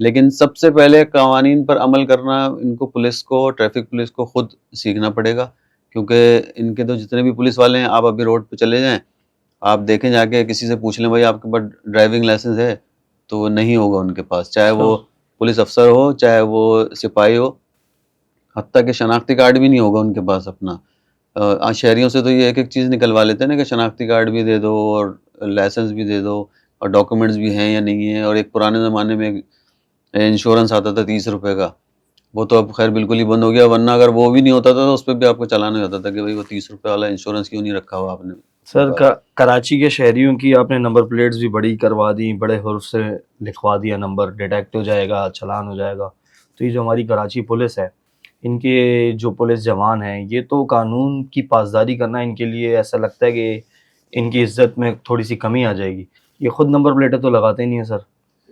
لیکن سب سے پہلے قوانین پر عمل کرنا ان کو پولیس کو، ٹریفک پولیس کو خود سیکھنا پڑے گا، کیونکہ ان کے تو جتنے بھی پولیس والے ہیں، آپ ابھی روڈ پہ چلے جائیں، آپ دیکھیں جا کے کسی سے پوچھ لیں بھائی آپ کے پاس ڈرائیونگ لائسنس ہے، تو وہ نہیں ہوگا ان کے پاس، چاہے وہ پولیس افسر ہو چاہے وہ سپاہی ہو، حتیٰ کہ شناختی کارڈ بھی نہیں ہوگا ان کے پاس اپنا۔ شہریوں سے تو یہ ایک ایک چیز نکلوا لیتے ہیں نا کہ شناختی کارڈ بھی دے دو اور لائسنس بھی دے دو اور ڈاکومنٹس بھی ہیں یا نہیں ہیں، اور ایک پرانے زمانے میں انشورنس آتا تھا 30 روپے کا، وہ تو اب خیر بالکل ہی بند ہو گیا، ورنہ اگر وہ بھی نہیں ہوتا تھا تو اس پہ بھی آپ کو چلانا ہوتا تھا کہ بھائی وہ 30 روپے والا انشورنس کیوں نہیں رکھا ہوا آپ نے۔ سر کراچی کے شہریوں کی آپ نے نمبر پلیٹس بھی بڑی کروا دی، بڑے حرف سے لکھوا دیا نمبر، ڈیٹیکٹ ہو جائے گا، چلان ہو جائے گا۔ تو یہ جو ہماری کراچی پولیس ہے، ان کے جو پولیس جوان ہیں، یہ تو قانون کی پاسداری کرنا ان کے لیے ایسا لگتا ہے کہ ان کی عزت میں تھوڑی سی کمی آ جائے گی۔ یہ خود نمبر پلیٹیں تو لگاتے نہیں ہیں سر،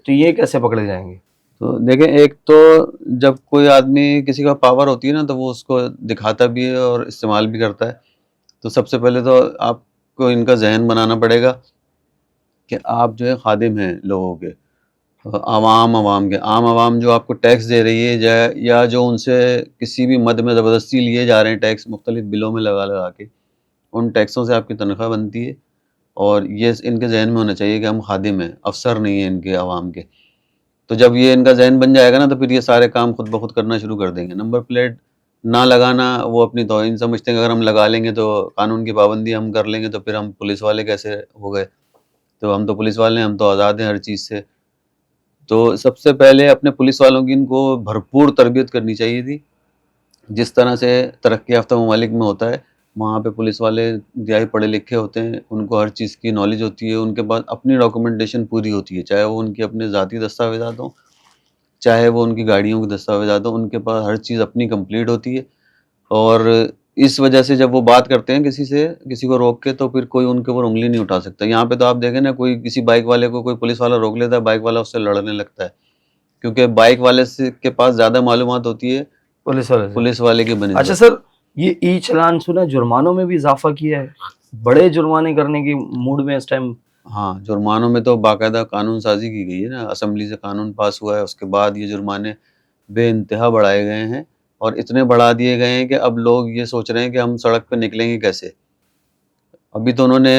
تو یہ کیسے پکڑے جائیں گے؟ تو دیکھیں، ایک تو جب کوئی آدمی کسی کا پاور ہوتی ہے نا تو وہ اس کو دکھاتا بھی ہے اور استعمال بھی کرتا ہے۔ تو سب سے پہلے تو آپ کو ان کا ذہن بنانا پڑے گا کہ آپ جو ہے خادم ہیں لوگوں کے، عوام کے، عام عوام جو آپ کو ٹیکس دے رہی ہے یا جو ان سے کسی بھی مد میں زبردستی لیے جا رہے ہیں ٹیکس مختلف بلوں میں لگا کے، ان ٹیکسوں سے آپ کی تنخواہ بنتی ہے، اور یہ ان کے ذہن میں ہونا چاہیے کہ ہم خادم ہیں، افسر نہیں ہیں ان کے، عوام کے۔ تو جب یہ ان کا ذہن بن جائے گا نا تو پھر یہ سارے کام خود بخود کرنا شروع کر دیں گے۔ نمبر پلیٹ نہ لگانا وہ اپنی توہین سمجھتے ہیں کہ اگر ہم لگا لیں گے تو قانون کی پابندی ہم کر لیں گے تو پھر ہم پولیس والے کیسے ہو گئے، تو ہم تو پولیس والے ہیں، ہم تو آزاد ہیں ہر چیز سے۔ تو سب سے پہلے اپنے پولیس والوں کی ان کو بھرپور تربیت کرنی چاہیے تھی، جس طرح سے ترقی یافتہ ممالک میں ہوتا ہے۔ وہاں پہ پولیس والے انتہائی پڑھے لکھے ہوتے ہیں، ان کو ہر چیز کی نالج ہوتی ہے، ان کے پاس اپنی ڈاکومنٹیشن پوری ہوتی ہے، چاہے وہ ان کی اپنے ذاتی دستاویزات ہوں چاہے وہ ان کی گاڑیوں کے دستاویزات ہوں، ان کے پاس ہر چیز اپنی کمپلیٹ ہوتی ہے۔ اور اس وجہ سے جب وہ بات کرتے ہیں کسی کو روک کے، تو پھر کوئی ان کے اوپر انگلی نہیں اٹھا سکتا۔ یہاں پہ تو آپ دیکھیں نا، کوئی کسی بائک والے کو کوئی پولیس والا روک لیتا ہے، بائک والا اس سے لڑنے لگتا ہے، کیونکہ بائک والے کے پاس زیادہ معلومات ہوتی ہے پولیس والے کے بنسبت۔ اچھا سر، یہ ای چلان سنا جرمانوں میں بھی اضافہ کیا ہے، بڑے جرمانے کرنے کی موڈ میں اس ٹائم؟ ہاں، جرمانوں میں تو باقاعدہ قانون سازی کی گئی ہے نا، اسمبلی سے قانون پاس ہوا ہے، اس کے بعد یہ جرمانے بے انتہا بڑھائے گئے ہیں، اور اتنے بڑھا دیے گئے ہیں کہ اب لوگ یہ سوچ رہے ہیں کہ ہم سڑک پہ نکلیں گے کیسے۔ ابھی تو انہوں نے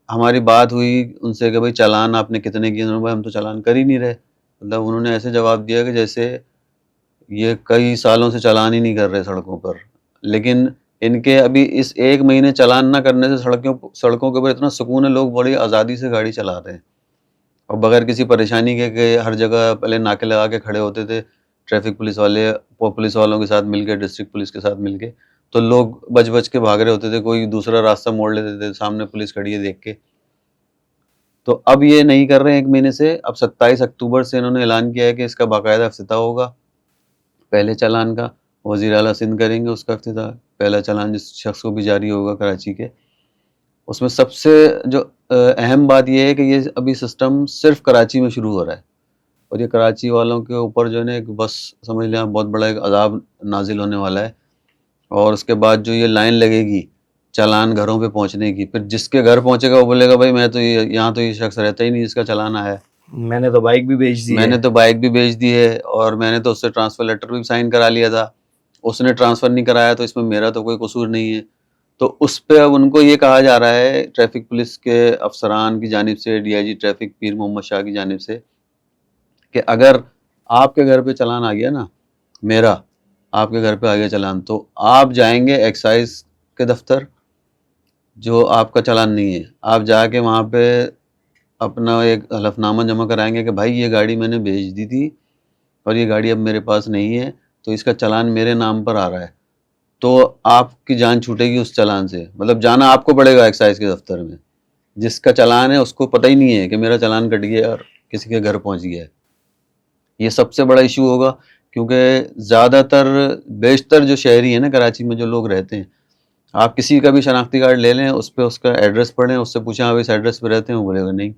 ہماری بات ہوئی ان سے کہ بھائی چالان آپ نے کتنے کیے، انہوں نے بھائی ہم تو چالان کر ہی نہیں رہے، مطلب انہوں نے ایسے جواب دیا کہ جیسے یہ کئی سالوں سے چالان ہی نہیں کر رہے سڑکوں پر۔ لیکن ان کے ابھی اس ایک مہینے چالان نہ کرنے سے سڑکوں کے اوپر اتنا سکون ہے، لوگ بڑی آزادی سے گاڑی چلا رہے ہیں اور بغیر کسی پریشانی کے، کہ ہر جگہ پہلے ناکے لگا کے کھڑے ہوتے تھے ٹریفک پولیس والے، پولیس والوں کے ساتھ مل کے، ڈسٹرکٹ پولیس کے ساتھ مل کے، تو لوگ بچ کے بھاگ رہے ہوتے تھے، کوئی دوسرا راستہ موڑ لیتے تھے سامنے پولیس کھڑی ہے دیکھ کے۔ تو اب یہ نہیں کر رہے ہیں ایک مہینے سے، اب 27 اکتوبر سے انہوں نے اعلان کیا ہے کہ اس کا باقاعدہ افتتاح ہوگا۔ پہلے چالان کا وزیر اعلیٰ سندھ کریں گے اس کا افتتاح، پہلا چالان جس شخص کو بھی جاری ہوگا کراچی کے۔ اس میں سب سے جو اہم بات یہ ہے کہ یہ ابھی سسٹم صرف کراچی میں شروع ہو رہا ہے، اور یہ کراچی والوں کے اوپر جو ہے نا ایک بس سمجھ لیں بہت بڑا ایک عذاب نازل ہونے والا ہے۔ اور اس کے بعد جو یہ لائن لگے گی چالان گھروں پہ پہنچنے کی، پھر جس کے گھر پہنچے گا وہ بولے گا بھائی میں تو یہاں تو یہ شخص رہتا ہی نہیں جس کا چالان آیا ہے، میں نے تو بائک بھی بیچ دی میں نے تو بائک بھی بیچ دی ہے، اور میں نے تو اس سے ٹرانسفر لیٹر بھی سائن کرا لیا تھا، اس نے ٹرانسفر نہیں کرایا تو اس میں میرا تو کوئی قصور نہیں ہے۔ تو اس پہ اب ان کو یہ کہا جا رہا ہے ٹریفک پولیس کے افسران کی جانب سے، ڈی آئی جی ٹریفک پیر محمد شاہ کی جانب سے، کہ اگر آپ کے گھر پہ چالان آ گیا نا، میرا آپ کے گھر پہ آ گیا چالان، تو آپ جائیں گے ایکسائز کے دفتر، جو آپ کا چالان نہیں ہے، آپ جا کے وہاں پہ اپنا ایک حلف نامہ جمع کرائیں گے کہ بھائی یہ گاڑی میں نے بیچ دی تھی اور یہ گاڑی اب میرے پاس نہیں ہے، تو اس کا چالان میرے نام پر آ رہا ہے۔ تو آپ کی جان چھوٹے گی اس چالان سے، مطلب جانا آپ کو پڑے گا ایکسائز کے دفتر میں۔ جس کا چالان ہے اس کو پتہ ہی نہیں ہے کہ میرا چالان کٹ گیا اور کسی کے گھر پہنچ گیا ہے۔ یہ سب سے بڑا ایشو ہوگا، کیونکہ زیادہ تر بیشتر جو شہری ہیں نا کراچی میں جو لوگ رہتے ہیں، آپ کسی کا بھی شناختی کارڈ لے لیں، اس پہ اس کا ایڈریس پڑھیں، اس سے پوچھیں آپ اس ایڈریس پہ رہتے ہیں، وہ بولے گا نہیں،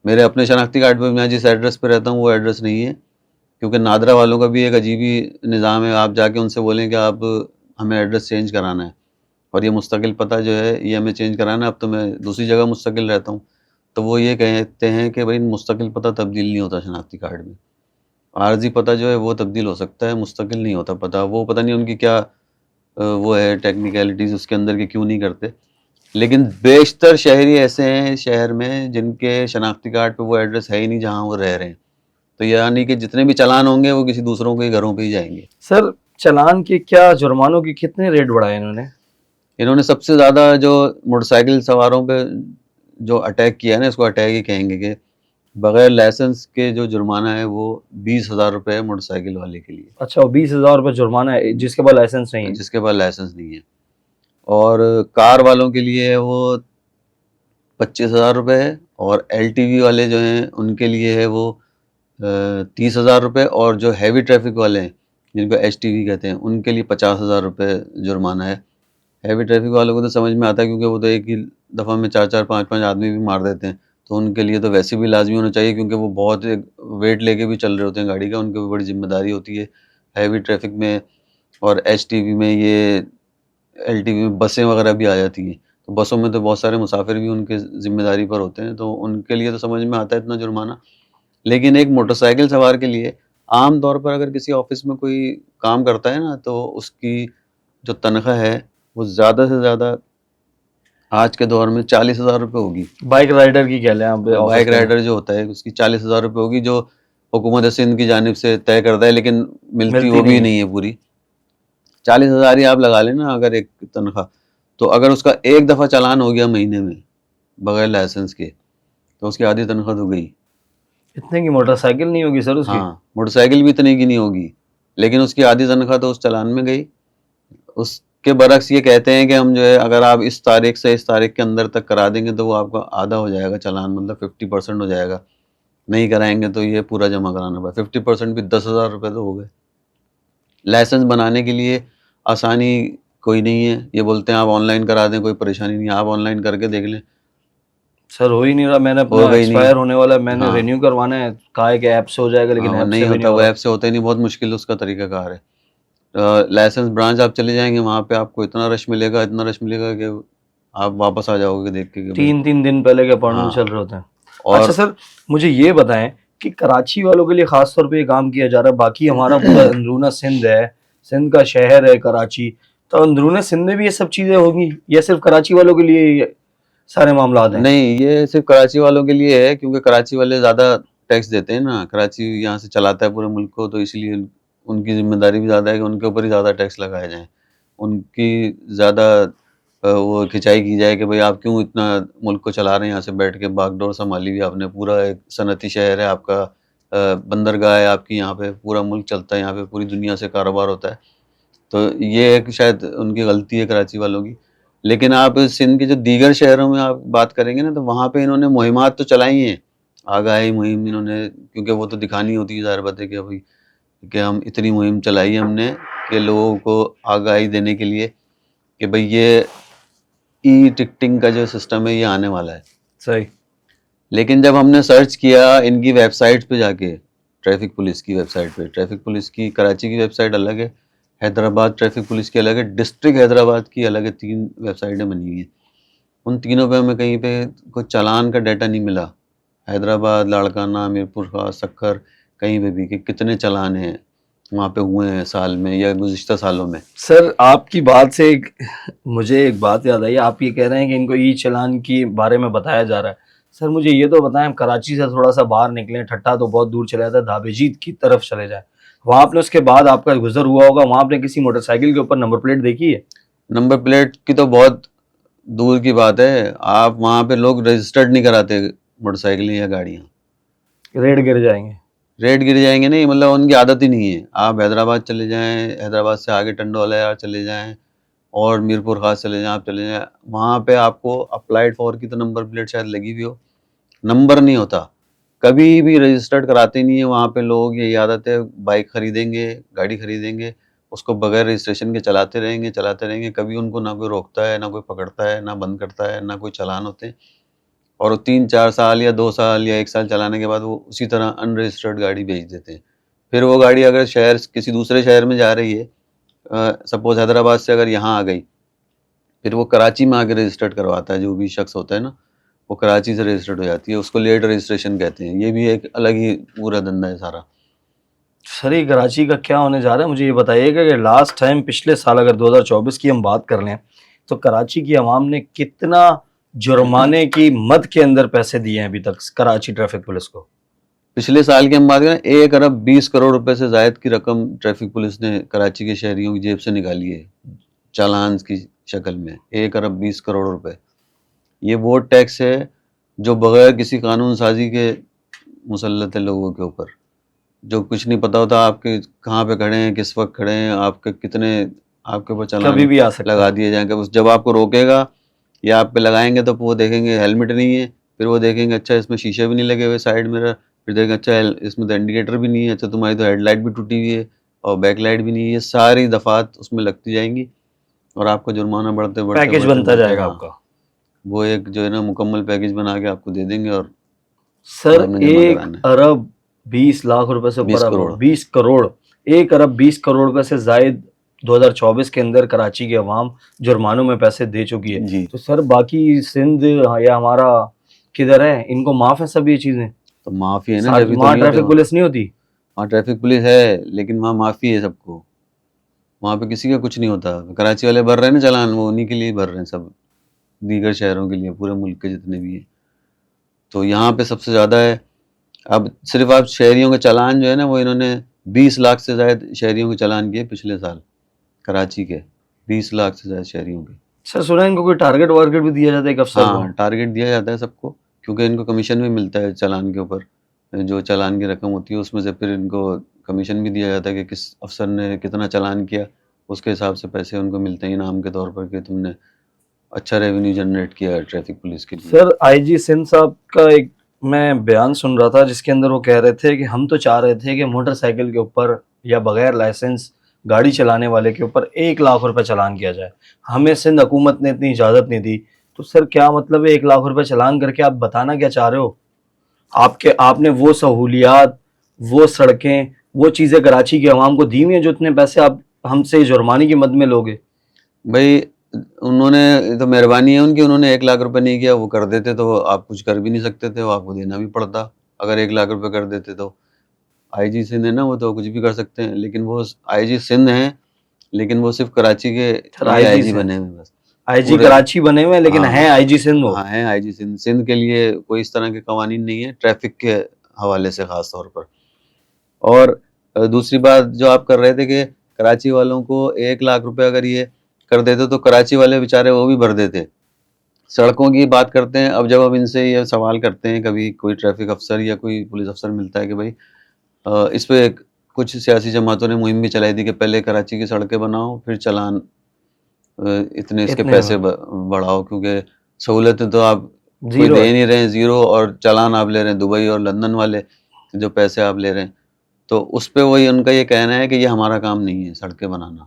میرے اپنے شناختی کارڈ پہ میں جس ایڈریس پہ رہتا ہوں وہ ایڈریس نہیں ہے۔ کیونکہ نادرا والوں کا بھی ایک عجیب ہی نظام ہے، آپ جا کے ان سے بولیں کہ آپ ہمیں ایڈریس چینج کرانا ہے، اور یہ مستقل پتہ جو ہے یہ ہمیں چینج کرانا ہے، اب تو میں دوسری جگہ مستقل رہتا ہوں، تو وہ یہ کہتے ہیں کہ بھائی مستقل پتہ تبدیل نہیں ہوتا شناختی کارڈ میں. عارضی پتہ جو ہے وہ تبدیل ہو سکتا ہے, مستقل نہیں ہوتا پتہ. وہ پتہ نہیں ان کی کیا وہ ہے ٹیکنیکلٹیز اس کے اندر کے کیوں نہیں کرتے. لیکن بیشتر شہری ایسے ہیں شہر میں جن کے شناختی کارڈ پہ وہ ایڈریس ہے ہی نہیں جہاں وہ رہ رہے ہیں. تو یعنی کہ جتنے بھی چلان ہوں گے وہ کسی دوسروں کے گھروں پہ ہی جائیں گے. سر چلان کے کیا جرمانوں کے کتنے ریٹ بڑھائے انہوں نے سب سے زیادہ جو موٹر سائیکل سواروں پہ جو اٹیک کیا ہے نا, اس کو اٹیک ہی کہیں گے, کہ بغیر لائسنس کے جو جرمانہ ہے وہ 20,000 روپے ہے موٹر سائیکل والے کے لیے. اچھا, 20,000 روپے جرمانہ ہے جس کے پاس لائسنس نہیں ہے. جس کے پاس لائسنس نہیں ہے. اور کار والوں کے لیے وہ 25,000 روپے ہے, اور ایل ٹی وی والے جو ہیں ان کے لیے ہے وہ 30,000 روپے, اور جو ہیوی ٹریفک والے ہیں جن کو ایچ ٹی وی کہتے ہیں ان کے لیے 50,000 روپے جرمانہ ہے. ہیوی ٹریفک والوں کو تو سمجھ میں آتا ہے کیونکہ وہ تو ایک ہی دفعہ میں 4-4 5-5 آدمی بھی مار دیتے ہیں, تو ان کے لیے تو ویسے بھی لازمی ہونا چاہیے کیونکہ وہ بہت ویٹ لے کے بھی چل رہے ہوتے ہیں گاڑی کا, ان کی بھی بڑی ذمہ داری ہوتی ہے ہیوی ٹریفک میں. اور ایچ ٹی وی میں یہ ایل ٹی وی میں بسیں وغیرہ بھی آ جاتی ہیں, تو بسوں میں تو بہت سارے مسافر بھی ان کے ذمہ داری پر ہوتے ہیں, تو ان کے لیے تو سمجھ میں آتا ہے اتنا جرمانہ. لیکن ایک موٹر سائیکل سوار کے لیے عام طور پر اگر کسی آفس میں کوئی کام کرتا ہے نا, تو اس کی جو تنخواہ ہے وہ زیادہ سے زیادہ آج کے دور میں 40,000 روپے ہوگی. بائک رائڈر کی کہہ لیں آپ. بائک رائڈر جو ہوتا ہے اس کی 40,000 روپے ہوگی, جو حکومت سندھ کی جانب سے طے کرتا ہے, لیکن ملتی وہ بھی نہیں ہے پوری. 40,000 ہی آپ لگا لیں نا اگر ایک تنخواہ, تو اگر اس کا ایک دفعہ چالان ہو گیا مہینے میں بغیر لائسنس کے, تو اس کی آدھی تنخواہ تو گئی. اتنے کی موٹر سائیکل نہیں ہوگی سر اس کی. ہاں, موٹر سائیکل بھی اتنے کی نہیں ہوگی, لیکن اس کی آدھی تنخواہ تو اس چالان میں گئی. اس کے برعکس یہ کہتے ہیں کہ ہم جو ہے اگر آپ اس تاریخ سے اس تاریخ کے اندر تک کرا دیں گے تو وہ آپ کا آدھا ہو جائے گا چالان, مطلب 50% ہو جائے گا. نہیں کرائیں گے تو یہ پورا جمع کرانا پڑے. 50% بھی 10,000 روپے تو ہو گئے. لائسنس بنانے کے لیے آسانی کوئی نہیں ہے, یہ بولتے ہیں آپ آن لائن کرا دیں, کوئی پریشانی نہیں, آپ آن لائن کر کے دیکھ لیں. سر ہو ہی نہیں رہا, میں نے اپنا ایکسپائر ہونے والا ہے, میں نے رینیو کروانا ہے, کہا ہے کہ ایپ سے ہو جائے گا, لیکن ایپ نہیں ہوتا. وہ ایپ سے ہوتا ہی نہیں, بہت مشکل اس کا طریقہ کار ہے. لائسنس برانچ آپ چلے جائیں گے, وہاں پہ آپ کو اتنا رش ملے گا کہ آپ واپس آ جاؤ گے دیکھ کے. 3 دن پہلے کے اپائنٹمنٹ چل رہے ہوتے ہیں. اچھا سر مجھے یہ بتائیں کہ کراچی والوں کے لیے خاص طور پہ یہ کام کیا جا رہا ہے, باقی ہمارا پورا اندرونہ سندھ ہے, سندھ کا شہر ہے کراچی, تو اندرونہ سندھ میں بھی یہ سب چیزیں ہوگی یا صرف کراچی والوں کے لیے سارے معاملات ہیں؟ نہیں, یہ صرف کراچی والوں کے لیے ہے کیونکہ کراچی والے زیادہ ٹیکس دیتے ہیں نا. کراچی یہاں سے چلاتا ہے پورے ملک کو, تو اس لیے ان کی ذمہ داری بھی زیادہ ہے کہ ان کے اوپر ہی زیادہ ٹیکس لگائے جائیں, ان کی زیادہ وہ کھنچائی کی جائے کہ بھئی آپ کیوں اتنا ملک کو چلا رہے ہیں یہاں سے بیٹھ کے, باغ ڈور سنبھالی ہوئی آپ نے, پورا ایک صنعتی شہر ہے آپ کا, بندرگاہ ہے آپ کی, یہاں پہ پورا ملک چلتا ہے, یہاں پہ پوری دنیا سے کاروبار ہوتا ہے. تو یہ ایک شاید ان کی غلطی ہے کراچی والوں کی. لیکن آپ سندھ کے جو دیگر شہروں میں آپ بات کریں گے نا, تو وہاں پہ انہوں نے مہمات تو چلائی ہیں, آگاہی مہم انہوں نے, کیونکہ وہ تو دکھانی ہوتی ہے ظاہر بات ہے کہ ہم اتنی مہم چلائی ہے ہم نے کہ لوگوں کو آگاہی دینے کے لیے کہ بھئی یہ ای ٹکٹنگ کا جو سسٹم ہے یہ آنے والا ہے. صحیح. لیکن جب ہم نے سرچ کیا ان کی ویب سائٹ پہ جا کے, ٹریفک پولیس کی ویب سائٹ پہ, ٹریفک پولیس کی کراچی کی ویب سائٹ الگ ہے, حیدرآباد ٹریفک پولیس کی الگ ہے, ڈسٹرکٹ حیدرآباد کی الگ ہے, 3 ویب سائٹیں بنی ہوئی ہیں. ان تینوں پہ ہمیں کہیں پہ کوئی چالان کا ڈیٹا نہیں ملا, حیدرآباد, لاڑکانہ, میرپور خاص, سکھر, کہیں پہ بھی کہ کتنے چالان ہیں وہاں پہ ہوئے ہیں سال میں یا گزشتہ سالوں میں. سر آپ کی بات سے مجھے ایک بات یاد آئی, آپ یہ کہہ رہے ہیں کہ ان کو ای چلان کے بارے میں بتایا جا رہا ہے. سر مجھے یہ تو بتائیں, ہم کراچی سے تھوڑا سا باہر نکلیں, ٹھٹا تو بہت دور چلے جاتا ہے, دھابے جیت کی طرف چلے جائیں, وہاں آپ نے اس کے بعد آپ کا گزر ہوا ہوگا, وہاں آپ نے کسی موٹر سائیکل کے اوپر نمبر پلیٹ دیکھی ہے؟ نمبر پلیٹ کی تو بہت دور کی بات ہے, آپ وہاں پہ لوگ رجسٹرڈ نہیں کراتے موٹر سائیکلیں یا گاڑیاں, ریڈ گر جائیں گے. ریٹ گر جائیں گے نہیں, مطلب ان کی عادت ہی نہیں ہے. آپ حیدرآباد چلے جائیں, حیدرآباد سے آگے ٹنڈوالہ یار چلے جائیں, اور میرپور خاص چلے جائیں, آپ چلے جائیں, وہاں پہ آپ کو اپلائیڈ فور کی تو نمبر پلیٹ شاید لگی ہوئی ہو, نمبر نہیں ہوتا, کبھی بھی رجسٹرڈ کراتے نہیں ہیں وہاں پہ لوگ. یہ عادت ہے, بائک خریدیں گے, گاڑی خریدیں گے, اس کو بغیر رجسٹریشن کے چلاتے رہیں گے, کبھی ان کو نہ کوئی روکتا ہے, نہ کوئی پکڑتا ہے, نہ بند کرتا ہے, نہ کوئی چلان ہوتے ہیں. اور 3-4 سال یا 2 سال یا 1 سال چلانے کے بعد وہ اسی طرح ان رجسٹرڈ گاڑی بھیج دیتے ہیں. پھر وہ گاڑی اگر کسی دوسرے شہر میں جا رہی ہے, سپوز حیدرآباد سے اگر یہاں آ گئی, پھر وہ کراچی میں آ کے رجسٹرڈ کرواتا ہے جو بھی شخص ہوتا ہے نا, وہ کراچی سے رجسٹرڈ ہو جاتی ہے, اس کو لیٹ رجسٹریشن کہتے ہیں. یہ بھی ایک الگ ہی پورا دھندا ہے سارا. سر یہ کراچی کا کیا ہونے جا رہا ہے, مجھے یہ بتائیے گا کہ لاسٹ ٹائم پچھلے سال اگر 2024 کی ہم بات کر لیں تو کراچی کی عوام نے کتنا جرمانے کی مد کے اندر پیسے دیے ہیں ابھی تک کراچی ٹریفک پولیس کو؟ پچھلے سال کی ہم بات کریں 1 ارب 20 کروڑ روپے سے زائد کی رقم ٹریفک پولیس نے کراچی کے شہریوں کی جیب سے نکالی ہے چالان کی شکل میں. 1 ارب 20 کروڑ روپے. یہ وہ ٹیکس ہے جو بغیر کسی قانون سازی کے مسلط ہے لوگوں کے اوپر, جو کچھ نہیں پتا ہوتا آپ کے کہاں پہ کھڑے ہیں, کس وقت کھڑے ہیں, آپ کے کتنے آپ کے اوپر چالان کبھی بھی آ سکتا ہے. لگا دیے جائیں گے. جب آپ کو روکے گا یا آپ پہ لگائیں گے تو وہ دیکھیں گے ہیلمٹ نہیں ہے, پھر وہ دیکھیں گے اچھا اس میں شیشے بھی نہیں لگے ہوئے سائڈ میرر, پھر دیکھیں اچھا اس میں تو انڈیکیٹر بھی نہیں ہے, اچھا تمہاری تو ہیڈ لائٹ بھی ٹوٹی ہوئی ہے اور بیک لائٹ بھی نہیں ہے. یہ ساری دفعات اس میں لگتی جائیں گی اور آپ کا جرمانہ بڑھتے بڑھتے پیکج بنتا جائے گا آپ کا. وہ ایک جو ہے نا مکمل پیکج بنا کے آپ کو دے دیں گے. اور سر آپ نے جمع 1 کرانا ہے. ارب 20 لاکھ روپے سے 20 اوپر کروڑ. 20 کروڑ 1 ارب 20 کروڑ روپے سے زائد 2024 کے اندر کراچی کے عوام جرمانوں میں پیسے دے چکی ہے. جی تو سر باقی سندھ یا ہمارا کدھر ہے, ان کو معاف ہے سب یہ چیزیں؟ تو معافی ہے نا, جبھی تو وہاں نہیں ہوتے. ٹریفک پولیس نہیں ہوتی؟ وہاں ٹریفک پولیس ہے لیکن وہاں معافی ہے سب کو. وہاں پہ کسی کا کچھ نہیں ہوتا. کراچی والے بھر رہے ہیں نا چلان, وہ انہیں کے لیے بھر رہے ہیں سب, دیگر شہروں کے لیے, پورے ملک کے جتنے بھی ہیں. تو یہاں پہ سب سے زیادہ ہے. اب صرف آپ شہریوں کے چلان جو ہے نا وہ انہوں نے 20 لاکھ سے زائد شہریوں کے چلان کیے پچھلے سال کراچی کے. 20 لاکھ سے زائد شہریوں کے. سر سنا ہے ان کو کوئی ٹارگیٹ وارگیٹ بھی دیا جاتا ہے ایک افسر کو؟ ہاں ٹارگیٹ دیا جاتا ہے سب کو, کیونکہ ان کو کمیشن بھی ملتا ہے چلان کے اوپر. جو چلان کی رقم ہوتی ہے اس میں سے پھر ان کو کمیشن بھی دیا جاتا ہے کہ کس افسر نے کتنا چلان کیا, اس کے حساب سے پیسے ان کو ملتے ہیں انعام کے طور پر کہ تم نے اچھا ریونیو جنریٹ کیا ہے ٹریفک پولیس کے لیے. سر آئی جی سندھ صاحب کا ایک میں بیان سن رہا تھا جس کے اندر وہ کہہ رہے تھے کہ ہم تو چاہ رہے تھے کہ موٹر سائیکل کے اوپر یا بغیر لائسنس گاڑی چلانے والے کے اوپر 1 لاکھ روپے چلان کیا جائے. ہمیں سندھ حکومت نے اتنی اجازت نہیں دی. تو سر کیا مطلب ہے 1 لاکھ روپے چلان کر کے آپ بتانا کیا چاہ رہے ہو؟ آپ نے وہ سہولیات, وہ سڑکیں, وہ چیزیں کراچی کے عوام کو دی ہوئی ہیں جو اتنے پیسے آپ ہم سے جرمانے کی مد میں لوگے؟ بھائی انہوں نے تو مہربانی ہے ان کی, انہوں نے 1 لاکھ روپے نہیں کیا. وہ کر دیتے تو آپ کچھ کر بھی نہیں سکتے تھے, وہ آپ کو دینا بھی پڑتا. اگر 1 لاکھ روپے کر دیتے تو آئی جی سندھ ہے نا, وہ تو کچھ بھی کر سکتے ہیں. لیکن وہ آئی جی سندھ ہیں لیکن وہ صرف کراچی کے آئی جی بنے ہوئے بس. آئی جی کراچی بنے ہوئے لیکن ہیں آئی جی سندھ. ہاں ہیں آئی جی سندھ. سندھ کے لیے کوئی اس طرح کے قوانین نہیں ہے ٹریفک کے حوالے سے خاص طور پر. اور دوسری بات جو آپ کر رہے تھے کہ کراچی والوں کو 1 لاکھ روپے اگر یہ کر دیتے تو کراچی والے بیچارے وہ بھی بھر دیتے. سڑکوں کی بات کرتے ہیں. اب جب ہم ان سے یہ سوال کرتے ہیں, کبھی کوئی ٹریفک افسر یا کوئی پولیس افسر ملتا ہے کہ بھائی اس پہ کچھ سیاسی جماعتوں نے مہم بھی چلائی تھی کہ پہلے کراچی کی سڑکیں بناؤ پھر چلان اتنے اس کے پیسے بڑھاؤ, کیونکہ سہولتیں تو آپ کوئی دے نہیں رہے ہیں, زیرو, اور چلان آپ لے رہے ہیں دبئی اور لندن والے جو پیسے آپ لے رہے ہیں. تو اس پہ وہی ان کا یہ کہنا ہے کہ یہ ہمارا کام نہیں ہے سڑکیں بنانا.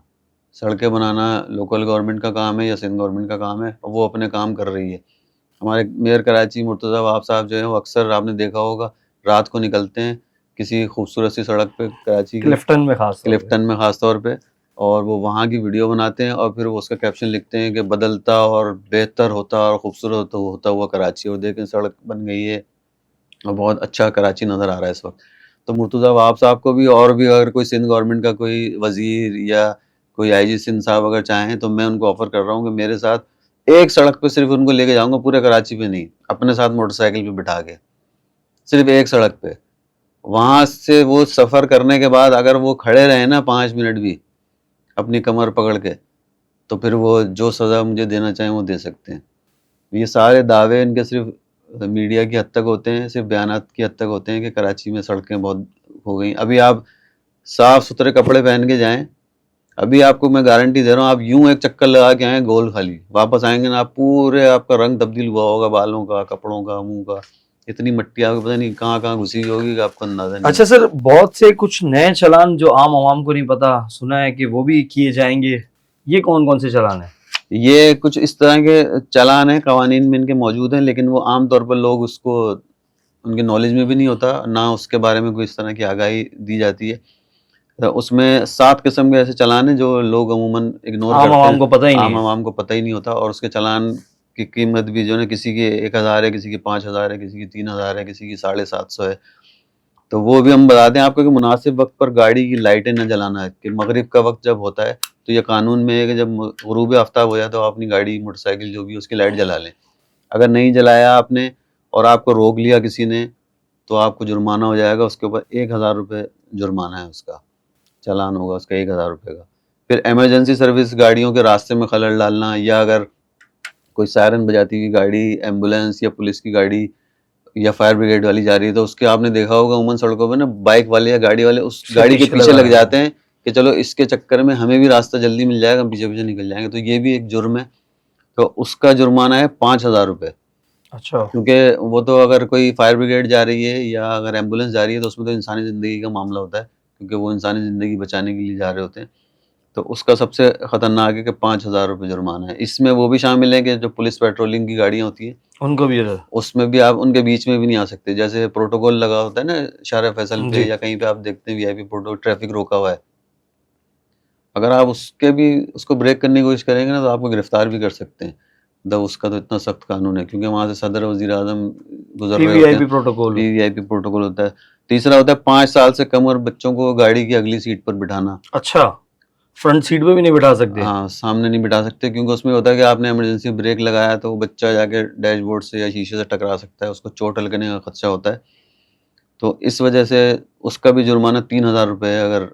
سڑکیں بنانا لوکل گورنمنٹ کا کام ہے یا سندھ گورنمنٹ کا کام ہے, وہ اپنے کام کر رہی ہے. ہمارے میئر کراچی مرتضیٰ وہاب صاحب جو ہیں وہ اکثر آپ نے دیکھا ہوگا رات کو نکلتے ہیں کسی خوبصورت سی سڑک پہ کراچی کی, کلفٹن میں خاص طور پہ, اور وہ وہاں کی ویڈیو بناتے ہیں اور پھر وہ اس کا کیپشن لکھتے ہیں کہ بدلتا اور بہتر ہوتا اور خوبصورت ہوتا ہوا کراچی, اور دیکھیں سڑک بن گئی ہے اور بہت اچھا کراچی نظر آ رہا ہے اس وقت. تو مرتضیٰ وہاب صاحب کو بھی, اور بھی اگر کوئی سندھ گورنمنٹ کا کوئی وزیر یا کوئی آئی جی سندھ صاحب اگر چاہیں تو میں ان کو آفر کر رہا ہوں کہ میرے ساتھ ایک سڑک پہ صرف ان کو لے کے جاؤں گا, پورے کراچی پہ نہیں, اپنے ساتھ موٹر سائیکل پہ بٹھا کے صرف ایک سڑک پہ. وہاں سے وہ سفر کرنے کے بعد اگر وہ کھڑے رہے نا 5 منٹ بھی اپنی کمر پکڑ کے, تو پھر وہ جو سزا مجھے دینا چاہیں وہ دے سکتے ہیں. یہ سارے دعوے ان کے صرف میڈیا کی حد تک ہوتے ہیں, صرف بیانات کی حد تک ہوتے ہیں کہ کراچی میں سڑکیں بہت ہو گئیں. ابھی آپ صاف ستھرے کپڑے پہن کے جائیں, ابھی آپ کو میں گارنٹی دے رہا ہوں, آپ یوں ایک چکر لگا کے آئیں گول خالی, واپس آئیں گے نا آپ پورے آپ کا رنگ تبدیل ہوا ہوگا, بالوں کا, کپڑوں کا, منہ کا, اتنی مٹی آپ کو پتہ نہیں کہاں کہاں گھسی ہوگی کہ آپ کو اندازہ نہیں. اچھا سر, بہت سے کچھ نئے چلان جو عام عوام کو نہیں پتا, سنا ہے کہ وہ بھی کیے جائیں گے, یہ کون کون سے چلان ہیں؟ یہ کچھ اس طرح کے چلان ہیں, قوانین میں ان کے موجود ہیں, لیکن وہ عام طور پر لوگ اس کو ان کے نالج میں بھی نہیں ہوتا, نہ اس کے بارے میں کوئی اس طرح کی آگاہی دی جاتی ہے. اس میں 7 قسم کے ایسے چلان ہیں جو لوگ عموماً اگنور کرتے ہیں, عام عوام کو پتہ ہی نہیں ہوتا, اور اس کے چلان کی قیمت بھی جو ہے نا کسی کی 1,000 ہے, کسی کی 5,000 ہے, کسی کی 3,000 ہے, کسی کی 750 ہے. تو وہ بھی ہم بتاتے ہیں آپ کو کہ مناسب وقت پر گاڑی کی لائٹیں نہ جلانا ہے, کہ مغرب کا وقت جب ہوتا ہے تو یہ قانون میں ہے کہ جب غروب آفتاب ہو جائے تو آپ اپنی گاڑی موٹر سائیکل جو بھی اس کی لائٹ جلا لیں. اگر نہیں جلایا آپ نے اور آپ کو روک لیا کسی نے تو آپ کو جرمانہ ہو جائے گا, اس کے اوپر 1,000 روپے جرمانہ ہے, اس کا چلان ہوگا اس کا 1,000 روپے کا. پھر ایمرجنسی سروس گاڑیوں کے راستے میں خلل ڈالنا, یا اگر کوئی سائرن بجاتی ہوئی گاڑی, ایمبولینس یا پولیس کی گاڑی یا فائر بریگیڈ والی جا رہی ہے تو اس کے آپ نے دیکھا ہوگا عموماً سڑکوں پہ نا بائک والے یا گاڑی والے اس گاڑی کے پیچھے لگ جاتے ہیں کہ چلو اس کے چکر میں ہمیں بھی راستہ جلدی مل جائے گا, ہم پیچھے پیچھے نکل جائیں گے. تو یہ بھی ایک جرم ہے, تو اس کا جرمانہ ہے 5,000 روپے. اچھا, کیونکہ وہ تو اگر کوئی فائر بریگیڈ جا رہی ہے یا اگر ایمبولینس جا رہی ہے تو اس میں تو انسانی زندگی کا معاملہ ہوتا ہے, کیونکہ وہ انسانی زندگی بچانے کے لیے جا رہے ہوتے ہیں. تو اس کا سب سے خطرناک ہے کہ 5,000 روپے جرمانہ ہے. اس میں وہ بھی شامل ہے کہ جو پولیس پیٹرولنگ کی گاڑیاں ہوتی ہیں ان کو بھی اس میں بھی آپ ان کے بیچ میں بھی نہیں آ سکتے. جیسے پروٹوکول لگا ہوتا ہے نا شارع فیصل پہ یا کہیں پہ آپ دیکھتے ہیں وی آئی پی پروٹوکول, ٹریفک روکا ہوا ہے, اگر آپ اس کو بریک کرنے کی کوشش کریں گے نا تو آپ کو گرفتار بھی کر سکتے ہیں. اس کا تو اتنا سخت قانون ہے, کیونکہ وہاں سے صدر وزیر اعظم گزر رہے ہوتے ہیں, وی آئی پی پروٹوکول ہوتا ہے. تیسرا ہوتا ہے 5 سال سے کم عمر بچوں کو گاڑی کی اگلی سیٹ پر بٹھانا. اچھا, فرنٹ سیٹ پہ بھی نہیں بٹھا سکتے؟ ہاں, سامنے نہیں بٹھا سکتے, کیونکہ اس میں ہوتا ہے کہ آپ نے ایمرجنسی بریک لگایا تو وہ بچہ جا کے ڈیش بورڈ سے یا شیشے سے ٹکرا سکتا ہے, اس کو چوٹ لگنے کا خدشہ ہوتا ہے. تو اس وجہ سے اس کا بھی جرمانہ 3,000 روپے ہے اگر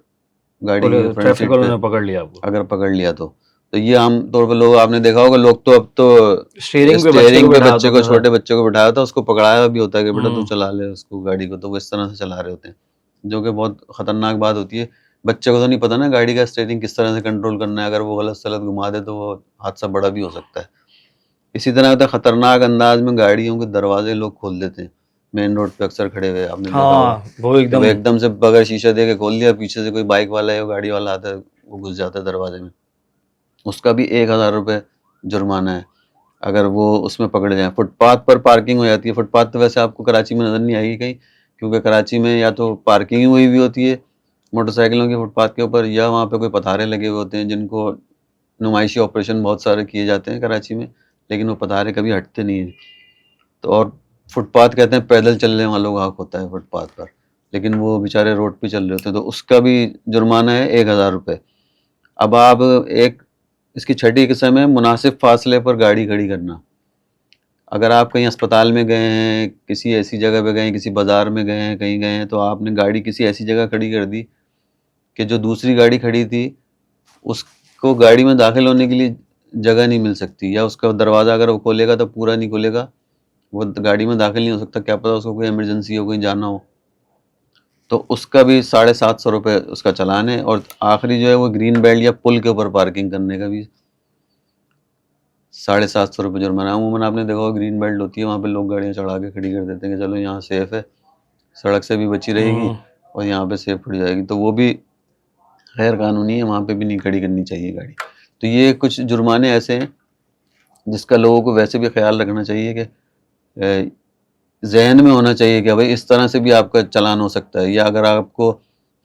گاڑی کی فرنٹ سیٹ پہ پکڑ لیا آپ کو, اگر پکڑ لیا تو. یہ عام طور پہ لوگ آپ نے دیکھا ہوگا, لوگ تو اب تو اسٹیئرنگ پہ بچے کو, چھوٹے بچے کو بٹھایا تھا, اس کو پکڑایا بھی ہوتا ہے کہ بیٹا تو چلا لے اس کو گاڑی کو, تو وہ اس طرح سے چلا رہے ہوتے ہیں, جو کہ بہت خطرناک بات ہوتی ہے. بچے کو تو نہیں پتا نا گاڑی کا اسٹیئرنگ کس طرح سے کنٹرول کرنا ہے, اگر وہ غلط سلط گھما دے تو وہ حادثہ بڑا بھی ہو سکتا ہے. اسی طرح ہوتا ہے خطرناک انداز میں گاڑیوں کے دروازے لوگ کھول دیتے ہیں, مین روڈ پہ اکثر کھڑے ہوئے آپ نے دیکھا ہوگا, وہ ایک دم سے بغیر شیشہ دے کے کھول دیا, پیچھے سے کوئی بائک والا یا گاڑی والا آتا ہے وہ گھس جاتا ہے دروازے میں, اس کا بھی 1,000 روپے جرمانہ ہے اگر وہ اس میں پکڑے جائیں. فٹ پاتھ پر پارکنگ ہو جاتی ہے, فٹ پاتھ تو ویسے آپ کو کراچی میں نظر نہیں آئے گی کہیں, کیونکہ کراچی میں یا تو پارکنگ ہوئی ہوئی ہوتی ہے موٹر سائیکلوں کے فٹ پاتھ کے اوپر, یا وہاں پہ کوئی پتھارے لگے ہوئے ہوتے ہیں جن کو نمائشی آپریشن بہت سارے کیے جاتے ہیں کراچی میں, لیکن وہ پتھارے کبھی ہٹتے نہیں ہیں. تو اور فٹ پاتھ کہتے ہیں پیدل چلنے والوں کا حق ہوتا ہے فٹ پاتھ پر, لیکن وہ بیچارے روڈ پہ چل رہے ہوتے ہیں, تو اس کا بھی جرمانہ ہے 1,000 روپے. اب آپ اس کی چھٹی قسم ہے مناسب فاصلے پر گاڑی کھڑی کرنا. اگر آپ کہیں اسپتال میں گئے ہیں, کسی ایسی جگہ پہ گئے ہیں, کسی بازار میں گئے ہیں, کہیں گئے ہیں, تو آپ نے گاڑی کسی ایسی جگہ کھڑی کر دی کہ جو دوسری گاڑی کھڑی تھی اس کو گاڑی میں داخل ہونے کے لیے جگہ نہیں مل سکتی, یا اس کا دروازہ اگر وہ کھولے گا تو پورا نہیں کھولے گا, وہ گاڑی میں داخل نہیں ہو سکتا, کیا پتہ اس کو کوئی ایمرجنسی ہو, کہیں جانا ہو, تو اس کا بھی 750 روپے اس کا چلان ہے. اور آخری جو ہے وہ گرین بیلٹ یا پل کے اوپر پارکنگ کرنے کا بھی 750 روپے جرمانہ. عموماً آپ نے دیکھا ہوگا گرین بیلٹ ہوتی ہے, وہاں پہ لوگ گاڑیاں چڑھا کے کھڑی کر دیتے ہیں کہ چلو یہاں سیف ہے, سڑک سے بھی بچی رہے گی اور یہاں پہ سیف کھڑی جائے گی, تو وہ بھی غیر قانونی ہے, وہاں پہ بھی نہیں کھڑی کرنی چاہیے گاڑی. تو یہ کچھ جرمانے ایسے ہیں جس کا لوگوں کو ویسے بھی خیال رکھنا چاہیے کہ ذہن میں ہونا چاہیے کہ بھائی اس طرح سے بھی آپ کا چلان ہو سکتا ہے, یا اگر آپ کو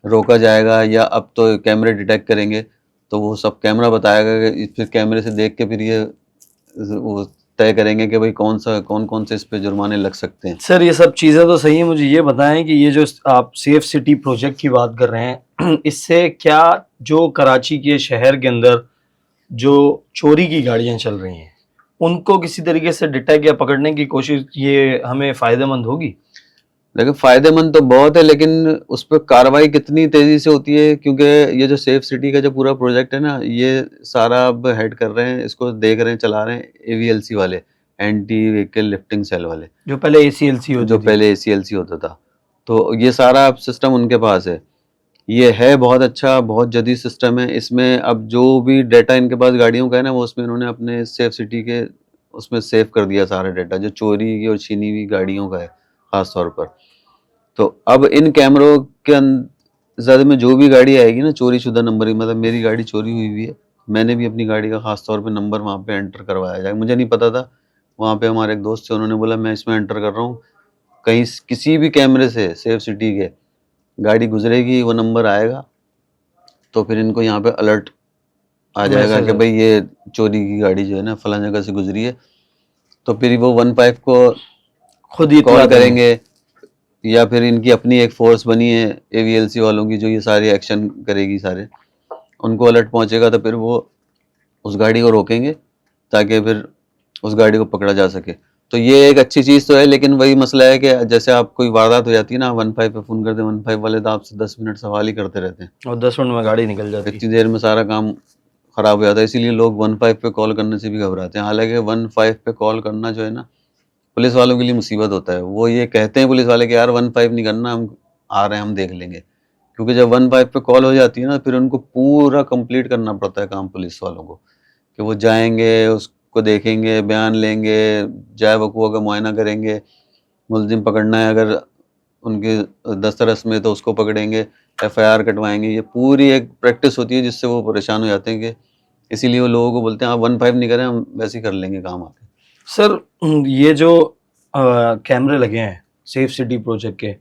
روکا جائے گا, یا اب تو کیمرے ڈیٹیکٹ کریں گے تو وہ سب کیمرہ بتائے گا کہ پھر کیمرے سے دیکھ کے پھر یہ وہ طے کریں گے کہ بھائی کون سے اس پہ جرمانے لگ سکتے ہیں. سر یہ سب چیزیں تو صحیح ہیں, مجھے یہ بتائیں کہ یہ جو آپ سیف سٹی پروجیکٹ کی بات کر رہے ہیں, اس سے کیا جو کراچی کے شہر کے اندر جو چوری کی گاڑیاں چل رہی ہیں ان کو کسی طریقے سے ڈیٹیکٹ یا پکڑنے کی کوشش یہ ہمیں فائدہ مند ہوگی؟ لیکن فائدہ مند تو بہت ہے, لیکن اس پہ کارروائی کتنی تیزی سے ہوتی ہے, کیونکہ یہ جو سیف سٹی کا جو پورا پروجیکٹ ہے نا, یہ سارا اب ہیڈ کر رہے ہیں, اس کو دیکھ رہے ہیں, چلا رہے ہیں AVLC والے, اینٹی وہیکل لفٹنگ سیل والے, جو پہلے ACLC ہوتی جو پہلے ACLC ہوتا تھا. تو یہ سارا اب سسٹم ان کے پاس ہے. یہ ہے بہت اچھا, بہت جدید سسٹم ہے. اس میں اب جو بھی ڈیٹا ان کے پاس گاڑیوں کا ہے نا, وہ اس میں انہوں نے اپنے سیف سٹی کے اس میں سیو کر دیا سارا ڈیٹا جو چوری کی اور چھینی ہوئی گاڑیوں کا ہے خاص طور پر. تو اب ان کیمروں کے زد میں جو بھی گاڑی آئے گی نا چوری شدہ نمبر, مطلب میری گاڑی چوری ہوئی ہوئی ہے, میں نے بھی اپنی گاڑی کا خاص طور پہ نمبر وہاں پہ انٹر کروایا جائے. مجھے نہیں پتا تھا, وہاں پہ ہمارے ایک دوست تھے, انہوں نے بولا میں اس میں انٹر کر رہا ہوں, کہیں کسی بھی کیمرے سے سیف سٹی کے گاڑی گزرے گی وہ نمبر آئے گا, تو پھر ان کو یہاں پہ الرٹ آ جائے گا کہ بھائی یہ چوری کی گاڑی جو ہے نا فلاں جگہ سے گزری ہے, تو پھر وہ 15 کو خود ہی کال کریں گے، یا پھر ان کی اپنی ایک فورس بنی ہے AVLC والوں کی جو یہ سارے ایکشن کرے گی، سارے ان کو الرٹ پہنچے گا تو پھر وہ اس گاڑی کو روکیں گے تاکہ پھر اس گاڑی کو پکڑا جا سکے. تو یہ ایک اچھی چیز تو ہے، لیکن وہی مسئلہ ہے کہ جیسے آپ کوئی واردات ہو جاتی ہے نا، 15 پہ فون کرتے ہیں، 15 والے تو آپ سے 10 منٹ سوال ہی کرتے رہتے ہیں اور 10 منٹ میں گاڑی نکل جاتی ہے. اتنی دیر میں سارا کام خراب ہو جاتا ہے. اسی لیے لوگ 15 پہ کال کرنے سے بھی گھبراتے ہیں. حالانکہ 15 پہ کال کرنا جو ہے نا پولیس والوں کے لیے مصیبت ہوتا ہے. وہ یہ کہتے ہیں پولیس والے کہ یار 15 نہیں کرنا، ہم آ رہے ہیں، ہم دیکھ لیں گے. کیونکہ جب 15 پہ کال ہو جاتی ہے نا پھر ان کو پورا کمپلیٹ کرنا پڑتا ہے کام پولیس والوں کو، کہ وہ جائیں گے، اس کو دیکھیں گے، بیان لیں گے، جائے وقوع کا معائنہ کریں گے، ملزم پکڑنا ہے اگر ان کے دسترس میں تو اس کو پکڑیں گے، FIR کٹوائیں گے. یہ پوری ایک پریکٹس ہوتی ہے جس سے وہ پریشان ہو جاتے ہیں، کہ اسی لیے وہ لوگوں کو بولتے ہیں آپ 15 نہیں کریں، ہم ویسے ہی کر لیں گے کام آپ کے. سر یہ جو کیمرے لگے ہیں سیف سٹی پروجیکٹ کے،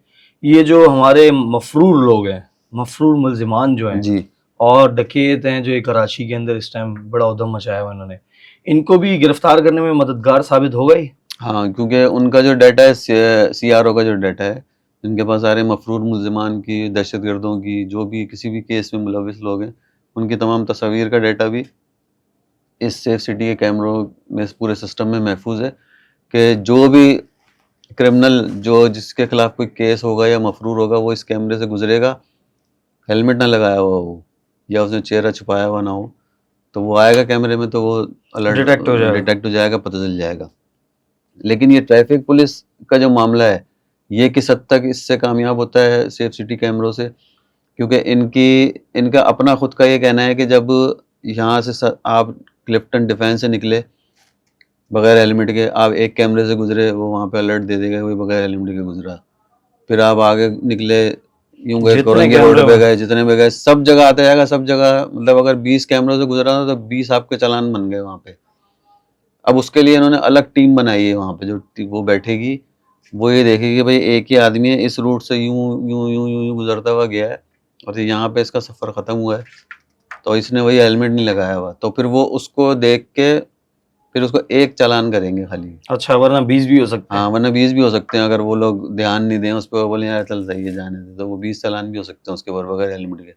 یہ جو ہمارے مفرور لوگ ہیں، مفرور ملزمان جو ہیں جی اور ڈکیت ہیں جو کراچی کے اندر اس ٹائم بڑا ادھم مچایا ہوا انہوں نے، ان کو بھی گرفتار کرنے میں مددگار ثابت ہوگا ہی. ہاں، کیونکہ ان کا جو ڈیٹا ہے CRO کا جو ڈیٹا ہے، ان کے پاس سارے مفرور ملزمان کی، دہشت گردوں کی، جو بھی کسی بھی کیس میں ملوث لوگ ہیں، ان کی تمام تصاویر کا ڈیٹا بھی اس سیف سٹی کے کیمروں میں، اس پورے سسٹم میں محفوظ ہے. کہ جو بھی کرمنل جس کے خلاف کوئی کیس ہوگا یا مفرور ہوگا وہ اس کیمرے سے گزرے گا، ہیلمٹ نہ لگایا ہوا ہو یا اس نے چہرہ چھپایا ہوا نہ ہو، تو وہ آئے گا کیمرے میں تو وہ الرٹ ڈیٹیکٹ ہو جائے گا، پتہ چل جائے گا. لیکن یہ ٹریفک پولیس کا جو معاملہ ہے یہ کس حد تک اس سے کامیاب ہوتا ہے سیف سٹی کیمروں سے، کیونکہ ان کا اپنا خود کا یہ کہنا ہے کہ جب یہاں سے آپ کلفٹن ڈیفینس سے نکلے بغیر ہیلمٹ کے، آپ ایک کیمرے سے گزرے، وہ وہاں پہ الرٹ دے دے گا کوئی بغیر ہیلمٹ کے گزرا. پھر آپ آگے نکلے، یوں گئے کورنگی روڈ پہ گئے، جتنے پہ گئے سب جگہ آتا جائے گا، سب جگہ مطلب اگر 20 کیمروں سے گزرا تھا تو 20 آپ کے چالان بن گئے وہاں پہ. اب اس کے لیے انہوں نے الگ ٹیم بنائی ہے وہاں پہ، جو وہ بیٹھے گی، وہ یہ دیکھے گی کہ بھائی ایک ہی آدمی ہے، اس روٹ سے یوں یوں یوں یوں یوں گزرتا ہوا گیا ہے اور یہاں پہ اس کا سفر ختم ہوا ہے، تو اس نے وہی ہیلمٹ نہیں لگایا ہوا، تو پھر وہ اس کو دیکھ کے پھر اس کو ایک چالان کریں گے خالی. اچھا، ورنہ 20 بھی ہو سکتے ہیں. ہاں، ورنہ 20 بھی ہو سکتے ہیں اگر وہ لوگ دھیان نہیں دیں اس پہ، بولیں یار چل صحیح ہے جانے دے، تو وہ 20 چالان بھی ہو سکتے ہیں اس کے اوپر بغیر ہیلمٹ کے.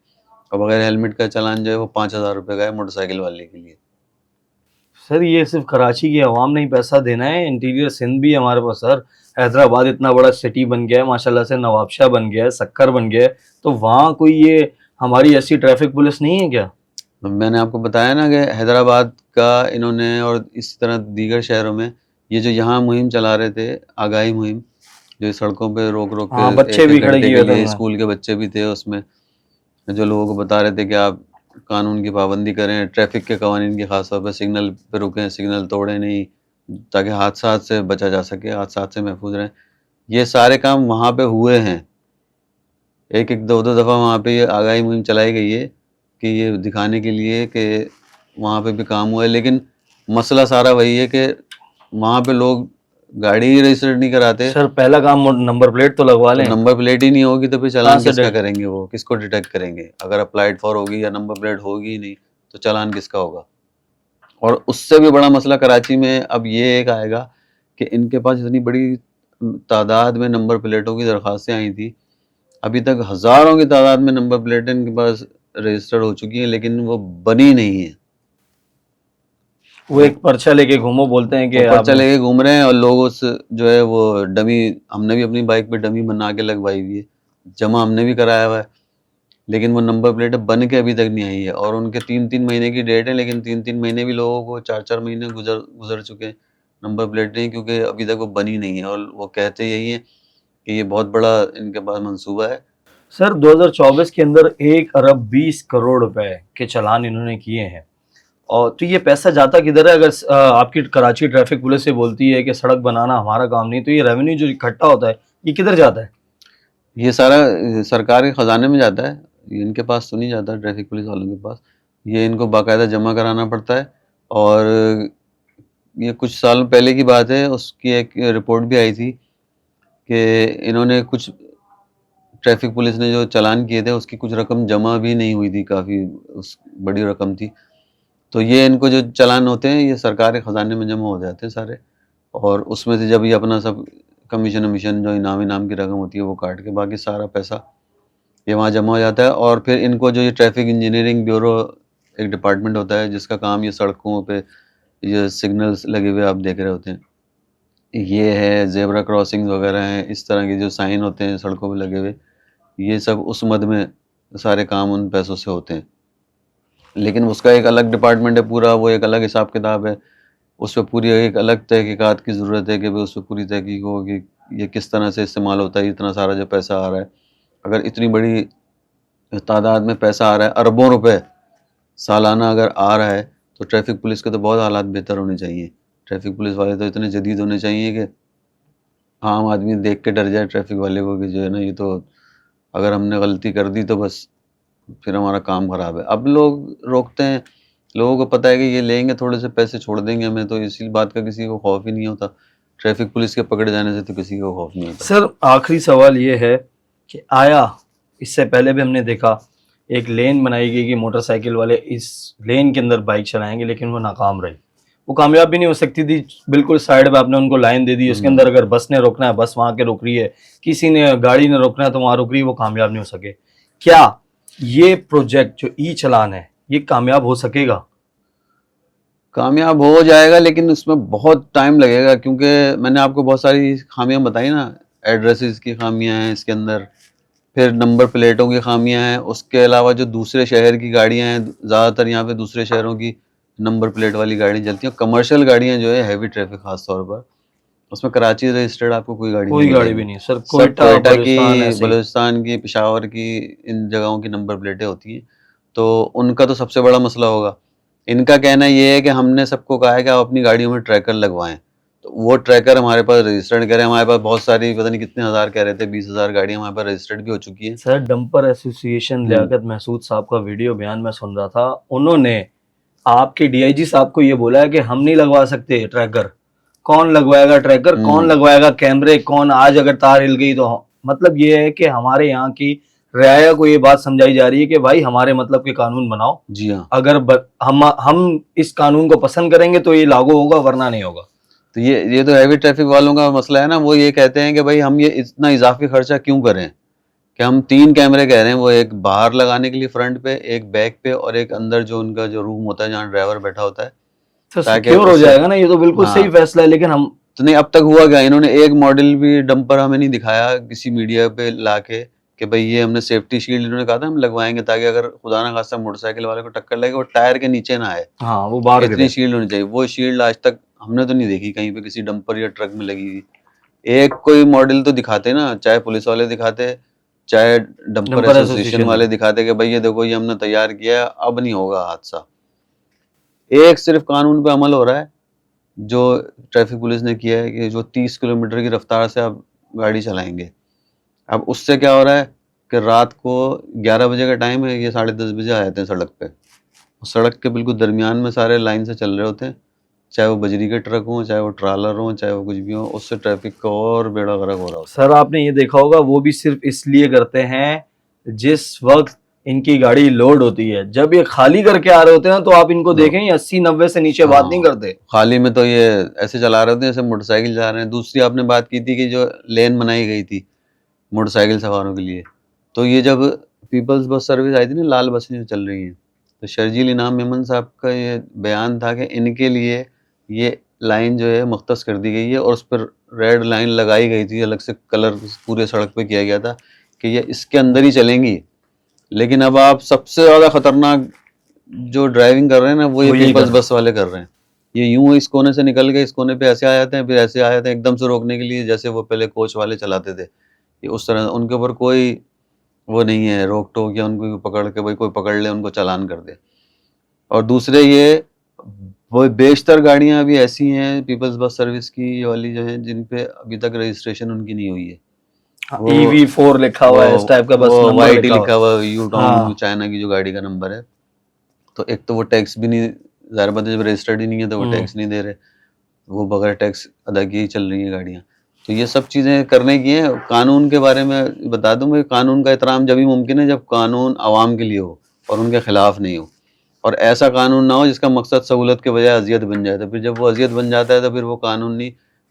اور بغیر ہیلمٹ کا چالان جو ہے وہ 5,000 روپے کا ہے موٹر سائیکل والے کے لیے. سر یہ صرف کراچی کی عوام نے ہی پیسہ دینا ہے، انٹیریئر سندھ بھی ہمارے پاس. سر حیدرآباد اتنا بڑا سٹی بن گیا ہے ماشاءاللہ سے، نواب شاہ بن گیا ہے، سکر بن گیا ہے، تو وہاں کوئی یہ ہماری ایسی ٹریفک پولیس نہیں ہے کیا؟ میں نے آپ کو بتایا نا کہ حیدرآباد کا انہوں نے اور اسی طرح دیگر شہروں میں یہ جو یہاں مہم چلا رہے تھے، آگاہی مہم، جو سڑکوں پہ روک روک کے بچے ایک بھی ایک کھڑے گھنٹے کیے کے ہوئے لیے، تھے. اسکول کے بچے بھی تھے اس میں، جو لوگوں کو بتا رہے تھے کہ آپ قانون کی پابندی کریں، ٹریفک کے قوانین کی، خاص طور پہ سگنل پہ رکیں، سگنل توڑیں نہیں، تاکہ حادثات سے بچا جا سکے، حادثات سے محفوظ رہیں. یہ سارے کام وہاں پہ ہوئے ہیں، ایک ایک دو دفعہ وہاں پہ یہ آگاہی مہم چلائی گئی ہے کہ یہ دکھانے کے لیے کہ وہاں پہ بھی کام ہوا ہے. لیکن مسئلہ سارا وہی ہے کہ وہاں پہ لوگ گاڑی ہی رجسٹر نہیں کراتے. سر پہلا کام نمبر پلیٹ تو لگوا تو لیں. نمبر پلیٹ ہی نہیں ہوگی تو پھر کہاں چالان سے کس کا کریں گے، وہ کس کو ڈیٹیکٹ کریں گے؟ اگر اپلائیڈ فار ہوگی یا نمبر پلیٹ ہوگی ہی نہیں تو چالان کس کا ہوگا؟ اور اس سے بھی بڑا مسئلہ کراچی میں اب یہ ایک آئے گا کہ ان کے پاس اتنی بڑی تعداد میں نمبر پلیٹوں کی درخواستیں آئی تھی، ابھی تک ہزاروں کی تعداد میں نمبر پلیٹیں ان کے پاس رجسٹرڈ ہو چکی ہیں، لیکن وہ بنی نہیں ہیں. وہ ایک پرچہ لے کے گھومو، بولتے ہیں کہ پرچہ لے کے گھوم رہے ہیں، اور لوگوں سے جو ہے وہ ڈمی، ہم نے بھی اپنی بائک پہ ڈمی بنا کے لگوائی ہوئی ہے، جمع ہم نے بھی کرایا ہوا ہے، لیکن وہ نمبر پلیٹ بن کے ابھی تک نہیں آئی ہے. اور ان کے 3 مہینے کی ڈیٹ ہے، لیکن 3 مہینے بھی لوگوں کو 4 مہینے گزر چکے ہیں نمبر پلیٹ نہیں، کیونکہ ابھی تک وہ بنی نہیں ہے. اور وہ کہتے یہی ہیں کہ یہ بہت بڑا ان کے پاس منصوبہ ہے. سر 2024 کے اندر 1,20,00,00,000 روپے کے چالان انہوں نے کیے ہیں، اور تو یہ پیسہ جاتا کدھر ہے؟ اگر آپ کی کراچی ٹریفک پولیس سے بولتی ہے کہ سڑک بنانا ہمارا کام نہیں، تو یہ ریونیو جو اکٹھا ہوتا ہے یہ کدھر جاتا ہے؟ یہ سارا سرکار کے خزانے میں جاتا ہے، یہ ان کے پاس تو نہیں جاتا ٹریفک پولیس والوں کے پاس، یہ ان کو باقاعدہ جمع کرانا پڑتا ہے. اور یہ کچھ سال پہلے کی بات ہے، اس کی ایک رپورٹ بھی آئی تھی کہ انہوں نے کچھ ٹریفک پولیس نے جو چالان کیے تھے اس کی کچھ رقم جمع بھی نہیں ہوئی تھی، کافی بڑی رقم تھی. تو یہ ان کو جو چالان ہوتے ہیں یہ سرکار کے خزانے میں جمع ہو جاتے ہیں سارے، اور اس میں سے جب یہ اپنا سب کمیشن جو انعام کی رقم ہوتی ہے وہ کاٹ کے باقی سارا پیسہ یہ وہاں جمع ہو جاتا ہے. اور پھر ان کو جو یہ ٹریفک انجینئرنگ بیورو ایک ڈپارٹمنٹ ہوتا ہے جس کا کام یہ سڑکوں پہ یہ سگنلز لگے ہوئے آپ دیکھ رہے ہوتے ہیں, یہ ہے زیبرا کراسنگ وغیرہ ہیں, اس طرح کے جو سائن ہوتے ہیں سڑکوں پہ لگے ہوئے, یہ سب اس مد میں سارے کام ان پیسوں سے ہوتے ہیں. لیکن اس کا ایک الگ ڈپارٹمنٹ ہے پورا, وہ ایک الگ حساب کتاب ہے, اس پہ پوری ایک الگ تحقیقات کی ضرورت ہے کہ اس پہ پوری تحقیق ہو کہ یہ کس طرح سے استعمال ہوتا ہے, اتنا سارا جو پیسہ آ رہا ہے. اگر اتنی بڑی تعداد میں پیسہ آ رہا ہے, اربوں روپے سالانہ اگر آ رہا ہے, تو ٹریفک پولیس کے تو بہت حالات بہتر ہونے چاہیے. ٹریفک پولیس والے تو اتنے جدید ہونے چاہیے کہ عام آدمی دیکھ کے ڈر جائے ٹریفک والے کو کہ جو ہے نا یہ تو اگر ہم نے غلطی کر دی تو بس پھر ہمارا کام خراب ہے. اب لوگ روکتے ہیں, لوگوں کو پتہ ہے کہ یہ لیں گے تھوڑے سے پیسے چھوڑ دیں گے ہمیں, تو اسی بات کا کسی کو خوف ہی نہیں ہوتا. ٹریفک پولیس کے پکڑے جانے سے تو کسی کو خوف نہیں ہوتا. سر آخری سوال یہ ہے کہ آیا اس سے پہلے بھی ہم نے دیکھا ایک لین بنائی گئی کہ موٹر سائیکل والے اس لین کے اندر بائک چلائیں گے, لیکن وہ ناکام رہی, وہ کامیاب بھی نہیں ہو سکتی تھی. بالکل سائڈ پہ آپ نے ان کو لائن دے دی, اس کے اندر اگر بس نے روکنا ہے بس وہاں کے روک رہی ہے, کسی نے گاڑی نے روکنا ہے تو وہاں روک رہی ہے, وہ کامیاب نہیں ہو سکے. کیا یہ پروجیکٹ جو ای چلان ہے یہ کامیاب ہو سکے گا؟ کامیاب ہو جائے گا لیکن اس میں بہت ٹائم لگے گا, کیونکہ میں نے آپ کو بہت ساری خامیاں بتائی نا. ایڈریسز کی خامیاں ہیں اس کے اندر, پھر نمبر پلیٹوں کی خامیاں ہیں, اس کے علاوہ جو دوسرے شہر کی گاڑیاں ہیں, زیادہ تر یہاں پہ دوسرے شہروں کی نمبر پلیٹ والی گاڑیاں چلتی ہیں. کمرشل گاڑیاں جو ہے ہیوی ٹریفک خاص طور پر, اس میں کراچی رجسٹرڈ آپ کو کوئی گاڑی کوئی نہیں گاڑی ملے بھی گی. نہیں سر, سب کوئٹہ کی بلوچستان ایسے ہی. بلوچستان کی, پشاور کی, ان جگہوں کی نمبر پلیٹیں ہوتی ہیں, تو ان کا تو سب سے بڑا مسئلہ ہوگا. ان کا کہنا یہ ہے کہ ہم نے سب کو کہا ہے کہ آپ اپنی گاڑیوں میں ٹریکر لگوائیں, تو وہ ٹریکر ہمارے پاس رجسٹرڈ کریں. ہمارے پاس بہت ساری پتہ نہیں کتنے ہزار کہہ رہے تھے, 20,000 گاڑیاں ہمارے پاس رجسٹرڈ بھی ہو چکی ہیں. سر ڈمپر ایسوسی ایشن لیاقت محسود صاحب کا ویڈیو بیان میں سن رہا تھا, انہوں نے آپ کے ڈی آئی جی صاحب کو یہ بولا ہے کہ ہم نہیں لگوا سکتے ٹریکر. کون لگوائے گا ٹریکر, کون لگوائے گا کیمرے, کون آج اگر تار ہل گئی تو. مطلب یہ ہے کہ ہمارے یہاں کی رعایا کو یہ بات سمجھائی جا رہی ہے کہ بھائی ہمارے مطلب کے قانون بناؤ. جی ہاں, اگر ہم اس قانون کو پسند کریں گے تو یہ لاگو ہوگا, ورنہ نہیں ہوگا. تو یہ تو ہیوی ٹریفک والوں کا مسئلہ ہے نا. وہ یہ کہتے ہیں کہ بھائی ہم یہ اتنا اضافی خرچہ کیوں کریں, کہ ہم 3 کیمرے کہہ رہے ہیں, وہ ایک باہر لگانے کے لیے فرنٹ پہ, ایک بیک پہ, اور ایک اندر جو ان کا جو روم ہوتا ہے جہاں ڈرائیور بیٹھا ہوتا ہے. سر سیکیور ہو جائے گا نا, یہ تو بالکل صحیح فیصلہ ہے. لیکن ہم تو نہیں, اب تک ہوا کیا, انہوں نے ایک ماڈل بھی ڈمپر ہمیں نہیں دکھایا کسی میڈیا پہ لا کے کہ بھئی یہ ہم نے سیفٹی شیلڈ, انہوں نے کہا تھا ہم لگوائیں گے تاکہ اگر خدا نہ خواستہ موٹر سائیکل والے کو ٹکر لگے وہ ٹائر کے نیچے نہ آئے. ہاں وہ باہر اتنی شیلڈ ہونی چاہیے. وہ شیلڈ آج تک ہم نے تو نہیں دیکھی کہیں پہ کسی ڈمپر یا ٹرک میں لگی ہوئی. ایک کوئی ماڈل تو دکھاتے نا, چاہے پولیس والے دکھاتے, چاہے ڈمپر ایسوسیشن والے دکھاتے کہ بھئی یہ دیکھو یہ ہم نے تیار کیا ہے, اب نہیں ہوگا حادثہ. ایک صرف قانون پہ عمل ہو رہا ہے جو ٹریفک پولیس نے کیا ہے کہ جو 30 کلومیٹر کی رفتار سے آپ گاڑی چلائیں گے. اب اس سے کیا ہو رہا ہے کہ رات کو 11 بجے کا ٹائم ہے, یہ 10:30 بجے آ جاتے ہیں سڑک پہ. سڑک کے بالکل درمیان میں سارے لائن سے چل رہے ہوتے ہیں, چاہے وہ بجری کے ٹرک ہوں, چاہے وہ ٹرالر ہوں, چاہے وہ کچھ بھی ہوں. اس سے ٹریفک کا اور بیڑا غرق ہو رہا ہوتا سر آپ نے یہ دیکھا ہوگا وہ بھی صرف اس لیے کرتے ہیں جس وقت ان کی گاڑی لوڈ ہوتی ہے. جب یہ خالی کر کے آ رہے ہوتے ہیں تو آپ ان کو دیکھیں 80-90 سے نیچے بات نہیں کرتے. خالی میں تو یہ ایسے چلا رہے ہوتے ہیں جیسے موٹر سائیکل چلا رہے ہیں. دوسری آپ نے بات کی تھی کہ جو لین بنائی گئی تھی موٹر سائیکل سواروں کے لیے, تو یہ جب پیپلز بس سروس آئی تھی نا, لال بسیں جو چل رہی ہیں, تو شرجیل انعام میمن صاحب کا یہ بیان تھا کہ ان کے لیے یہ لائن جو ہے مختص کر دی گئی ہے, اور اس پر ریڈ لائن لگائی گئی تھی, الگ سے کلر پورے سڑک پہ کیا گیا تھا کہ یہ اس کے اندر ہی چلیں گی. لیکن اب آپ سب سے زیادہ خطرناک جو ڈرائیونگ کر رہے ہیں نا وہ یہ پیپلز بس والے کر رہے ہیں. یہ یوں اس کونے سے نکل کے اس کونے پہ ایسے آ جاتے ہیں, پھر ایسے آ جاتے ہیں ایک دم سے روکنے کے لیے, جیسے وہ پہلے کوچ والے چلاتے تھے. یہ اس طرح ان کے اوپر کوئی وہ نہیں ہے روک ٹوک, یا ان کو پکڑ کے بھائی کوئی پکڑ لے ان کو چالان کر دے. اور دوسرے یہ وہ بیشتر گاڑیاں ابھی ایسی ہیں پیپلز بس سروس کی یہ والی جو ہیں جن پہ ابھی تک رجسٹریشن ان کی نہیں ہوئی ہے. EV4 لکھا ہوا ہے اس ٹائپ کا, بس نمبر YT لکھا ہوا ہے, یو ٹاؤن چائنا کی جو گاڑی کا نمبر ہے. تو ایک تو وہ ٹیکس بھی نہیں, ظاہر بات ہے جب رجسٹرڈ ہی نہیں ہے تو وہ ٹیکس نہیں دے رہے, وہ بغیر ٹیکس ادا کیے ہی چل رہی ہیں گاڑیاں. تو یہ سب چیزیں کرنے کی ہیں. قانون کے بارے میں بتا دوں کہ قانون کا احترام جبھی ممکن ہے جب قانون عوام کے لیے ہو اور ان کے خلاف نہیں ہو, اور ایسا قانون نہ ہو جس کا مقصد سہولت کے بجائے اذیت بن جائے. تو پھر جب وہ اذیت بن جاتا ہے تو پھر وہ قانون نہیں,